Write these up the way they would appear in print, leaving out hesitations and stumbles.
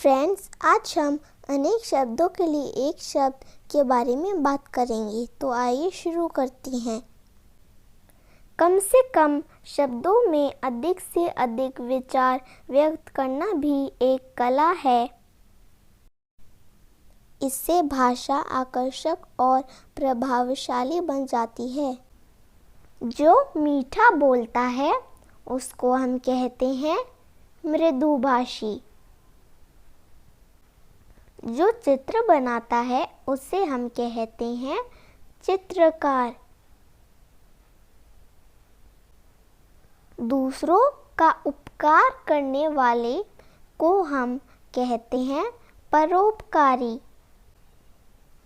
Friends, आज हम अनेक शब्दों के लिए एक शब्द के बारे में बात करेंगे। तो आइए शुरू करते हैं। कम से कम शब्दों में अधिक से अधिक विचार व्यक्त करना भी एक कला है। इससे भाषा आकर्षक और प्रभावशाली बन जाती है। जो मीठा बोलता है उसको हम कहते हैं मृदुभाषी। जो चित्र बनाता है उसे हम कहते हैं चित्रकार। दूसरों का उपकार करने वाले को हम कहते हैं परोपकारी।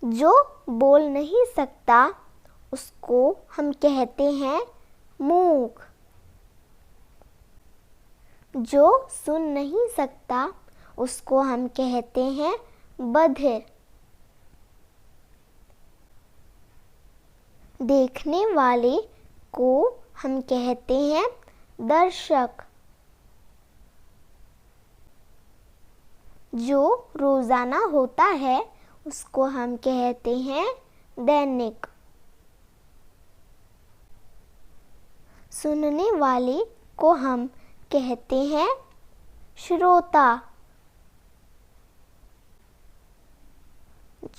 जो बोल नहीं सकता उसको हम कहते हैं मूक। जो सुन नहीं सकता उसको हम कहते हैं बधिर। देखने वाले को हम कहते हैं दर्शक। जो रोजाना होता है उसको हम कहते हैं दैनिक। सुनने वाले को हम कहते हैं श्रोता।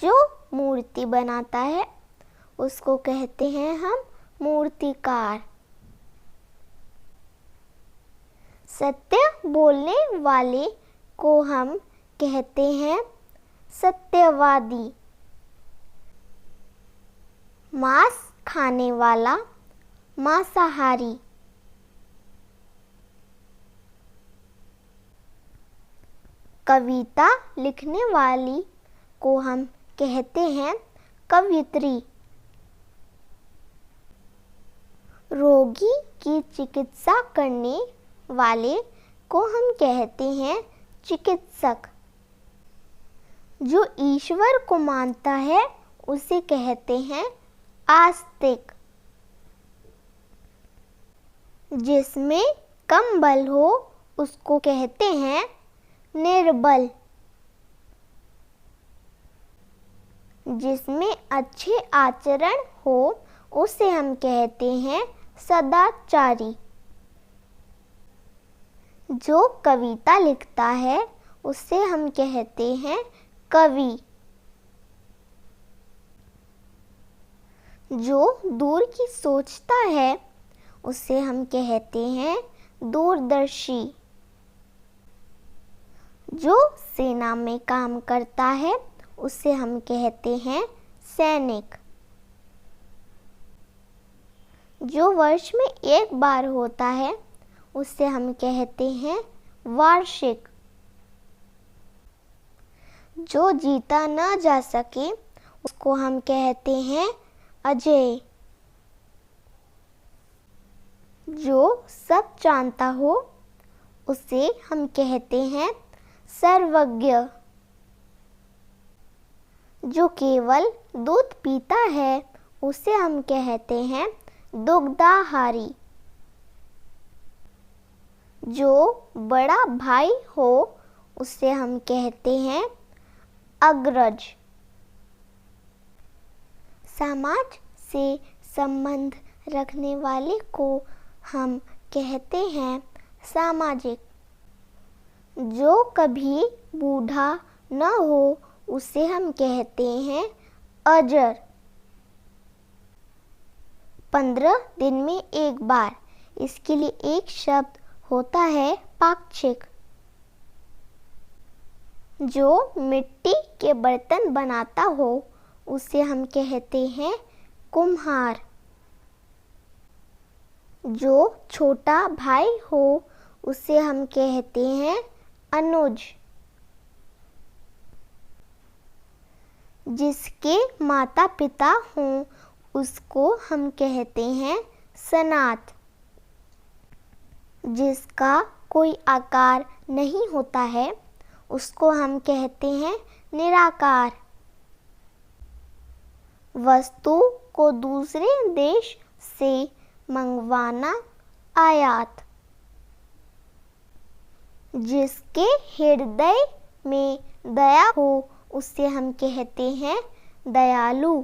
जो मूर्ति बनाता है उसको कहते हैं हम मूर्तिकार। सत्य बोलने वाले को हम कहते हैं सत्यवादी। मांस खाने वाला मांसाहारी। कविता लिखने वाली को हम कहते हैं कवयित्री। रोगी की चिकित्सा करने वाले को हम कहते हैं चिकित्सक। जो ईश्वर को मानता है उसे कहते हैं आस्तिक। जिसमें कम बल हो उसको कहते हैं निर्बल। जिसमें अच्छे आचरण हो उसे हम कहते हैं सदाचारी। जो कविता लिखता है उसे हम कहते हैं कवि। जो दूर की सोचता है उसे हम कहते हैं दूरदर्शी। जो सेना में काम करता है उसे हम कहते हैं सैनिक। जो वर्ष में एक बार होता है उसे हम कहते हैं वार्षिक। जो जीता न जा सके उसको हम कहते हैं अजेय। जो सब जानता हो उसे हम कहते हैं सर्वज्ञ। जो केवल दूध पीता है उसे हम कहते हैं दुग्धाहारी। जो बड़ा भाई हो उसे हम कहते हैं अग्रज। समाज से संबंध रखने वाले को हम कहते हैं सामाजिक। जो कभी बूढ़ा न हो उसे हम कहते हैं अजर। 15 दिन में एक बार, इसके लिए एक शब्द होता है पाक्षिक। जो मिट्टी के बर्तन बनाता हो उसे हम कहते हैं कुम्हार। जो छोटा भाई हो उसे हम कहते हैं अनुज। जिसके माता पिता हों उसको हम कहते हैं सनाथ। जिसका कोई आकार नहीं होता है उसको हम कहते हैं निराकार। वस्तु को दूसरे देश से मंगवाना आयात। जिसके हृदय में दया हो उससे हम कहते हैं दयालु।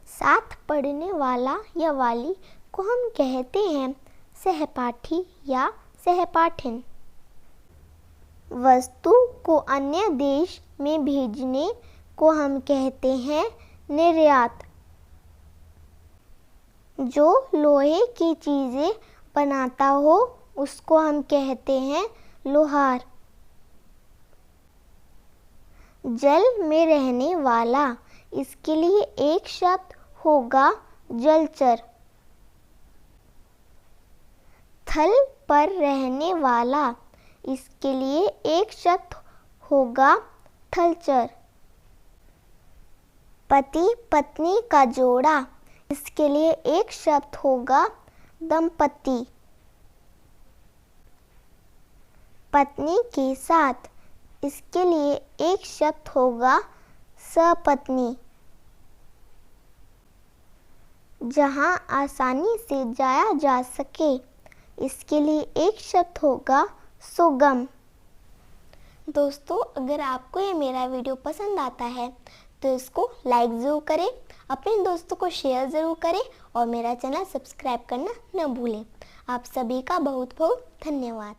साथ पढ़ने वाला या वाली को हम कहते हैं सहपाठी या सहपाठिन। वस्तु को अन्य देश में भेजने को हम कहते हैं निर्यात। जो लोहे की चीज़ें बनाता हो उसको हम कहते हैं लोहार। जल में रहने वाला, इसके लिए एक शब्द होगा जलचर। थल पर रहने वाला, इसके लिए एक शब्द होगा थलचर। पति पत्नी का जोड़ा, इसके लिए एक शब्द होगा दंपति। पत्नी के साथ, इसके लिए एक शब्द होगा सपत्नी। जहां आसानी से जाया जा सके, इसके लिए एक शब्द होगा सुगम। दोस्तों, अगर आपको ये मेरा वीडियो पसंद आता है तो इसको लाइक ज़रूर करें, अपने दोस्तों को शेयर ज़रूर करें और मेरा चैनल सब्सक्राइब करना न भूलें। आप सभी का बहुत बहुत धन्यवाद।